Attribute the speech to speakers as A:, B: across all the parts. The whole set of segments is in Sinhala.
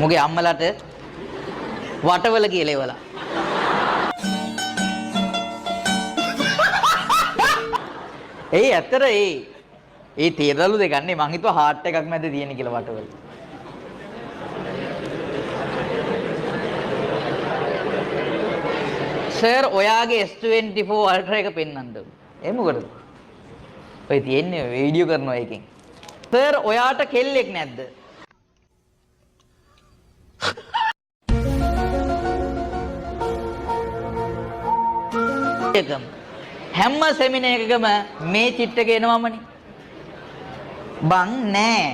A: මුගේ අම්මලාට වටවල කියලා ඒවලා. ඒ ඇත්තට ඒ තීරලු දෙකන්නේ මං හිතුවා හાર્ට් එකක් මැද තියෙන කියලා වටවල. සර් ඔයාගේ S24 Ultra එක පෙන්වන්න ඕන. ඒ මොකටද? ඔය තියෙන්නේ වීඩියෝ කරනවා එකෙන්. සර් ඔයාට කෙල්ලෙක් නැද්ද? එකම හැම සෙමිනාර් එකකම මේ චිට් එක එනවමනේ. බං නෑ.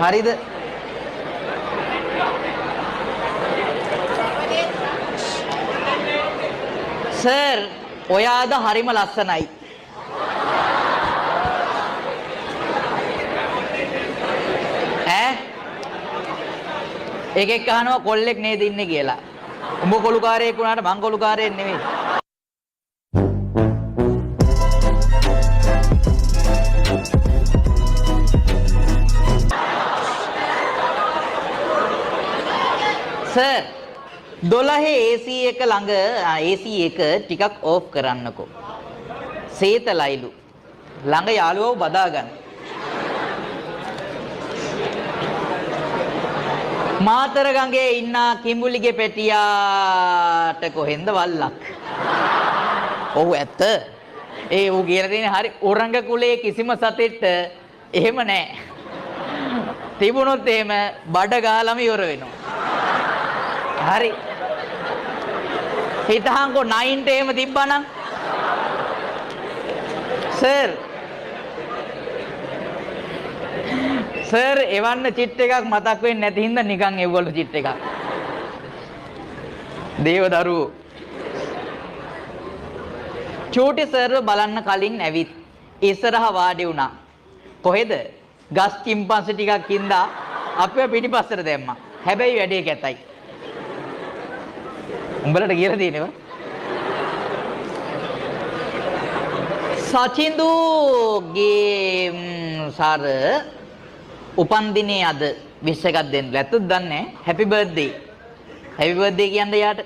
A: හරිද? සර් ඔයාද හරිම ලස්සනයි. එකෙක් අහනවා කොල්ලෙක් නේද ඉන්නේ කියලා. උඹ කොළුකාරයෙක් වුණාට මං කොළුකාරයෙක් නෙවෙයි. සර් 12 AC එක ළඟ AC එක ටිකක් ඕෆ් කරන්නකෝ. සීතලයිලු. ළඟ යාළුවව බදා ගන්න. මාතර ගඟේ ඉන්න කිඹුලිගේ පෙටියාට කොහෙන්ද වල්ලක්? ඔව් ඇත්ත. ඒ ඌ කියලා තියෙන හරි උරංග කුලයේ කිසිම සතෙක්ට එහෙම නැහැ. තිබුණොත් එහෙම බඩ ගහලම ඉවර වෙනවා. හරි. හිතහන්කෝ 9ට එහෙම තිබ්බනම්. සර් එවන්න චිට් එකක් මතක් වෙන්නේ නැති හින්දා නිකන් එව්වලු චිට් එකක්. දේවදරුවෝ. චූටි සර්ව බලන්න කලින් ඇවිත් ඉස්සරහ වාඩි වුණා. කොහෙද? ගස් චිම්පන්සි ටිකක් ඉඳලා අපේ පිටිපස්සට දැම්මා. හැබැයි වැඩේ කැතයි. උඹලට කියලා තියෙනවා. සචින්දුගේ සාර උපන්දිනේ අද විශ් එකක් දෙන්න. ඇත්තද දන්නේ නැහැ. හැපි බර්ත්ඩේ. හැපි බර්ත්ඩේ කියන්නේ යාට.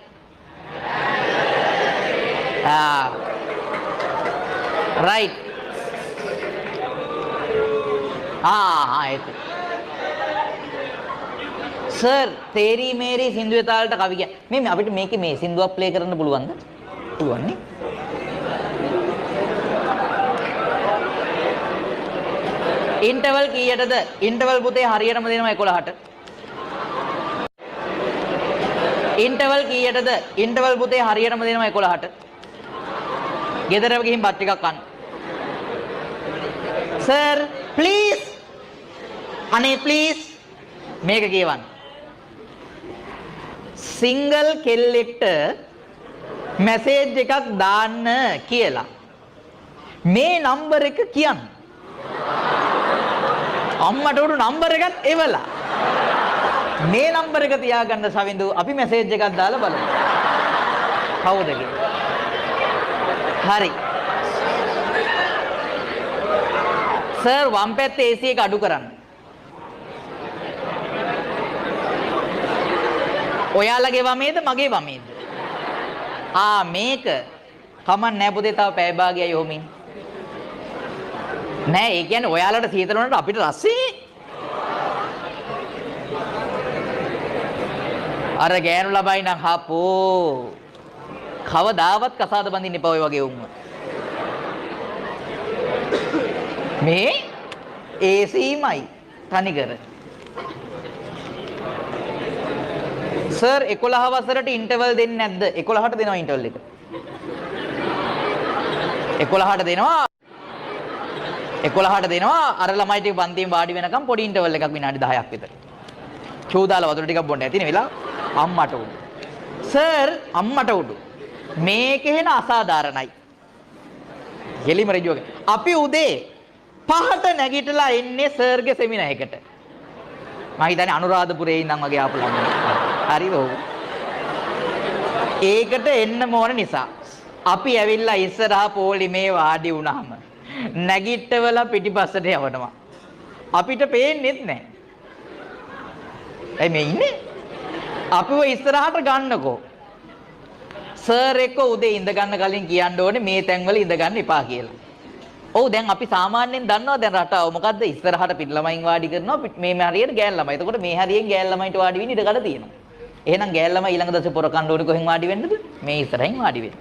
A: රයිට්. ඒක. සර් තේරි මේරි සින්දුවේ තාලට කවි කිය. මේ අපිට මේකේ මේ සින්දුවක් ප්ලේ කරන්න පුළුවන්ද? පුළුවන් නේ. ඉන්ටර්වල් කීයටද? ඉන්ටර්වල් පුතේ හරියටම දෙනවා 11ට. ඉන්ටර්වල් කීයටද? ඉන්ටර්වල් පුතේ හරියටම දෙනවා 11ට. ගෙදර ගිහින් බත් ටිකක් කන්න. Sir please. අනේ ප්ලීස් මේක කියවන්න. සිංගල් කෙල්ලෙක්ට මැසේජ් එකක් දාන්න කියලා. මේ නම්බර එක කියන්න. අම්මට උඩු නම්බර එකත් එවලා. මේ නම්බර එක තියාගන්න සවින්දු අපි මැසේජ් එකක් දාලා බලමු. කවුද කියලා. හරි. සර් වම් පැත්තේ AC එක අඩු කරන්න. ඔයාලගේ වමේද මගේ වමේද? මේක කමක් නැහැ පුතේ තව පැය භාගයයි යොමින්. නෑ ඒ කියන්නේ ඔයාලට සීතල වුණාට අපිට රස්සේ. අර ගෑනු ළමයි නම් හපෝ. කවදාවත් කසාද බඳින්න එපා ඔය වගේ උන්ව. මේ ACමයි තනිකර. සර් 11 වසරට ඉන්ටර්වල් දෙන්නේ නැද්ද? 11ට දෙනවා ඉන්ටර්වල් එක. 11ට දෙනවා. 11ට දෙනවා. අර ළමයි ටික පන්තියෙන් වාඩි වෙනකම් පොඩි ඉන්ටර්වල් එකක් විනාඩි 10ක් විතර. චූදාලා වතුර ටිකක් බොන්න ඇතිනේ වෙලා අම්මට උඩු. සර් අම්මට උඩු. මේක එහෙන අසාධාරණයි. ගෙලිම රජුගේ. අපි උදේ 5ට නැගිටලා එන්නේ සර්ගේ සෙමිනාර් එකට. මම හිතන්නේ අනුරාධපුරේ ඉඳන් වගේ ආපු ළමයි. හරිද? ඒකට එන්න ඕන නිසා අපි ඇවිල්ලා ඉස්සරහා පොලිමේ වාඩි වුණාම නැගිටවල පිටිපස්සට යවනවා. අපිට පේන්නේත් නැහැ. ඇයි මේ ඉන්නේ? අපිව ඉස්සරහට ගන්නකෝ. සර් එක්ක උදේ ඉඳ ගන්න කලින් කියන්න ඕනේ මේ තැන්වල ඉඳ ගන්න එපා කියලා. ඔව් දැන් අපි සාමාන්‍යයෙන් දන්නවා දැන් රටාව මොකද්ද ඉස්සරහට පිට ළමයින් වාඩි කරනවා මේ හරියට ගෑන් ළමයි. එතකොට මේ හරියෙන් ගෑන් ළමයිට වාඩි වෙන්න ඉඩකඩ තියෙනවා. එහෙනම් ගෑන් ළමයි ඊළඟ දවසේ පොර කන්න ඕනේ කොහෙන් වාඩි වෙන්නද? මේ ඉස්සරහින් වාඩි වෙන්න.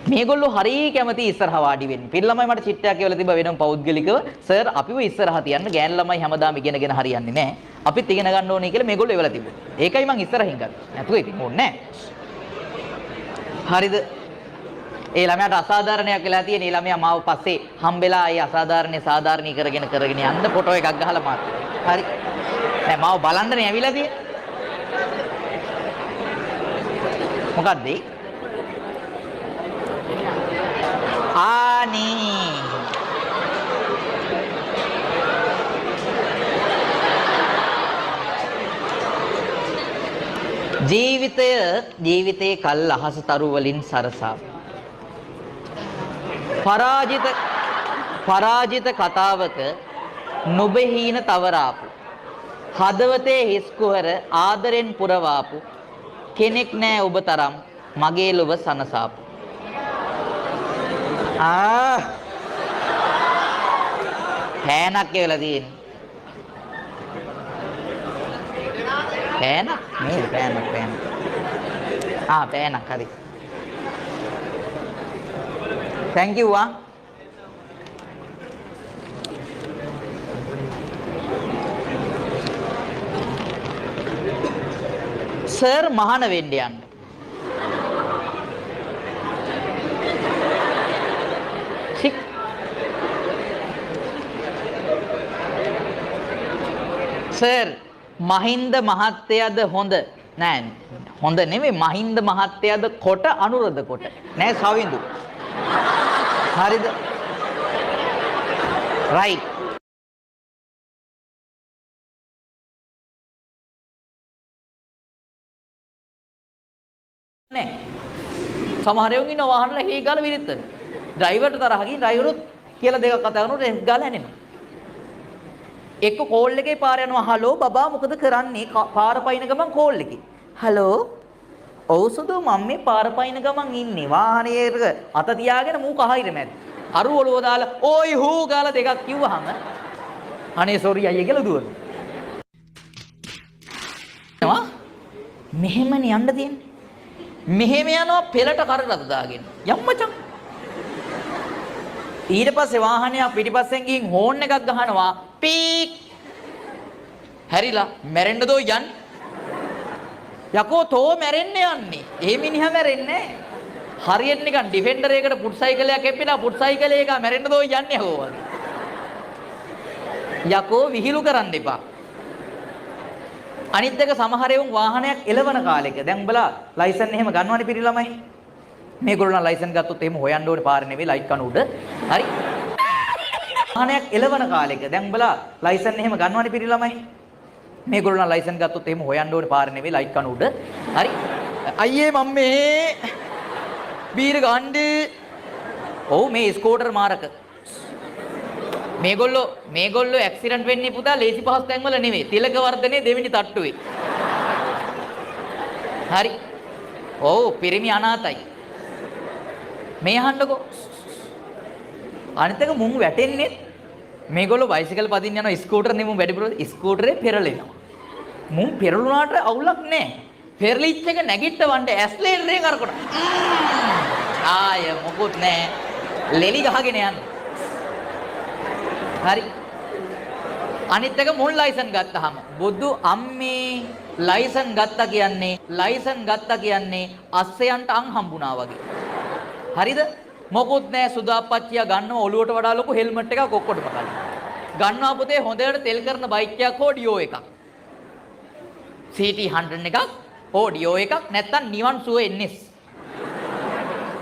A: මේගොල්ලෝ හරිය කැමති ඉස්සරහ වාඩි වෙන්න. පිට ළමයි මට චිට්ටයක් කියලා තිබ්බ වෙනම පෞද්ගලිකව සර් අපිව ඉස්සරහ තියන්න ගෑන් ළමයි හැමදාම ඉගෙනගෙන හරියන්නේ නැහැ. අපිත් ඉගෙන ගන්න ඕනේ කියලා මේගොල්ලෝ එවලා තිබ්බා. ඒකයි මං ඉස්සරහින් ගත්තා. නැතුව ඉතින් ඕනේ නැහැ. හරිද? ඒ ළමයාට අසාධාරණයක් වෙලා තියෙන. ඒ ළමයා මාව පස්සේ හම්බෙලා ඒ අසාධාරණේ සාධාරණී කරගෙන යන්න ෆොටෝ එකක් ගහලා මාත්. හරි. දැන් මාව බලන්නනේ ඇවිල්ලා තියෙන්නේ. මොකද්ද? ආනී. ජීවිතයේ කල් අහස තරු වලින් සරසා පරාජිත කතාවක නොබෙහීන තවරාපු හදවතේ හිස් කුහර ආදරෙන් පුරවාපු කෙනෙක් නෑ ඔබ තරම් මගේ ලොව සනසාපු. පෑනක් කියලා තියෙන්නේ. පෑනක් නේද? පෑනක්. පෑනක් හරි. Thank you ah. සර් මහාන වෙන්න යන්න. සර් මහින්ද මහත්තයාද හොඳ නෑ හොඳ නෙමෙයි මහින්ද මහත්තයාද කොට අනුරද කොට නෑ සවිඳු. හරිද? right. නෑ සමහර යෝග ඉන්න වාහනවල හේ ගාලා විරිත්තන. ඩ්‍රයිවර්ට තරහ ගිහින් ඩ්‍රයිවරුත් කියලා දෙකක් කතා කරනකොට හේ ගාලා හැනෙනවා. එක්ක කෝල් එකේ පාර යනවා හලෝ බබා මොකද කරන්නේ පාර පයින් ගමන් කෝල් එකේ හලෝ ඔව් සුදු මම මේ පාර පයින් ගමන් ඉන්නේ වාහනයේක අත තියාගෙන මූ කහිර මැද අරු ඔලුව දාලා ඕයි හූ ගාලා දෙකක් කිව්වහම අනේ සෝරි අයියා කියලා දුවනවා මෙහෙමනේ යන්න තියෙන්නේ මෙහෙම යනවා පෙරට කරට දාගෙන යම්මචං ඊට පස්සේ වාහනයක් පිටිපස්සෙන් ගිහින් හෝන් එකක් ගහනවා පීක් හැරිලා මැරෙන්න දෝ යන්නේ යකෝ තෝ මැරෙන්න යන්නේ ඒ මිනිහා මැරෙන්නේ නැහැ හරියට නිකන් ඩිෆෙන්ඩර් එකකට පුට් සයිකලයක් එප්පිලා පුට් සයිකලේ එක මැරෙන්න දෝ යන්නේ යකෝ යකෝ විහිළු කරන්න එපා අනිත් එක සමහර එවුන් වාහනයක් එලවන කාලෙක දැන් උඹලා ලයිසන් එහෙම ගන්නවනේ පිරි ළමයි මේගොල්ලෝ නම් ලයිසන් ගත්තොත් එහෙම හොයන්න ඕනේ පාරේ නෙවෙයි ලයිට් කන උඩ. හරි. වාහනයක් එලවන කාලෙක දැන් උඹලා ලයිසන් එහෙම ගන්නවනේ පිරි ළමයි. මේගොල්ලෝ නම් ලයිසන් ගත්තොත් එහෙම හොයන්න ඕනේ පාරේ නෙවෙයි ලයිට් කන උඩ. හරි. අයියේ මම්මේ බීර ගන්නේ. ඔව් මේ ස්කූටර් මාරක. මේගොල්ලෝ ඇක්සිඩන්ට් වෙන්නේ පුතා ලේසි පහසු තැන් වල නෙවෙයි. තිලක වර්ධනේ දෙවෙනි තට්ටුවේ. හරි. ඔව් පිරිමි අනාතයි. මේ අහන්නකෝ අනිත් එක මුන් වැටෙන්නේ මේගොල්ලෝ බයිසිකල් පදින්න යනවා ස්කූටර් නේ මුන් වැඩිපුර ස්කූටරේ පෙරලෙනවා මුන් පෙරළුණාට අවුලක් නැහැ පෙරලිච් එක නැගිටවන්න ඇස්ලේටරේ කරකොට ආය මොකුත් නැහැ ලෙලි ගහගෙන යන්න හරි අනිත් එක මුන් ලයිසන් ගත්තාම බුදු අම්මේ ලයිසන් ගත්තා කියන්නේ අස්සයන්ට අං හම්බුණා වගේ හරිද මොකුත් නෑ සුදාප්පච්චියා ගන්නව ඔලුවට වඩා ලොකු හෙල්මට් එකක් ඔක්කොටම ගන්න. ගන්නවා පුතේ හොඳට තෙල් කරන බයික් එකක් හෝ ඩියෝ එකක්. CT 100 එකක් හෝ ඩියෝ එකක් නැත්තම් නිවන් සුව NS.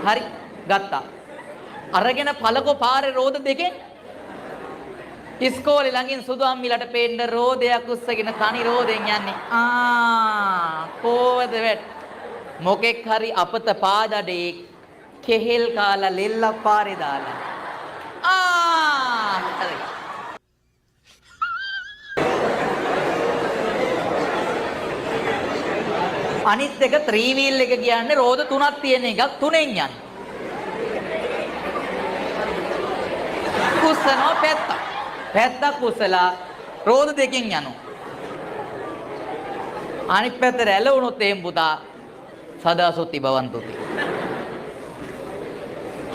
A: හරි ගත්තා. අරගෙන පළකෝ පාරේ රෝද දෙකෙන් ඉස්කෝලේ ළඟින් සුදු අම්මිලට පේන්න රෝදයක් උස්සගෙන තනි රෝදෙන් යන්නේ. කොහෙද වැට? මොකෙක් හරි අපත පාදඩේ කෙහෙල් කාලා ලෙල්ලක් පාරේ දාලා අනිත් එක 3 wheel එක කියන්නේ රෝද 3ක් තියෙන එකක් 3ෙන් යන්නේ. කුස්සනවා පැත්තක්. පැත්තක් කුස්සලා රෝද දෙකෙන් යනවා. අනිත් පැත්තට ඇල වුණොත් එහෙම පුතා සදාසොත්ති බවන්තොති.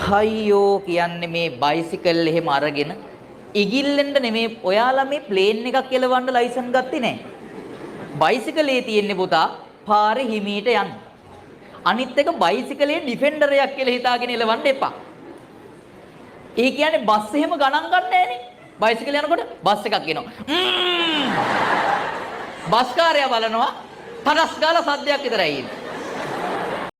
A: හයියෝ කියන්නේ මේ බයිසිකල් එහෙම අරගෙන ඉගිල්ලෙන්ද නෙමේ ඔයාලා මේ ප්ලේන් එකක් එලවන්න ලයිසන් ගත්තේ නැහැ. බයිසිකලේ තියෙන්නේ පුතා පාරේ හිමීට යන්න. අනිත් එක බයිසිකලේ ඩිෆෙන්ඩර් එකක් කියලා හිතාගෙන එලවන්න එපා. ඒ කියන්නේ බස් එහෙම ගණන් ගන්න නෑනේ. බයිසිකල් යනකොට බස් එකක් එනවා. බස් කාර්යය බලනවා තනස් ගාලා සද්දයක් විතරයි එන්නේ.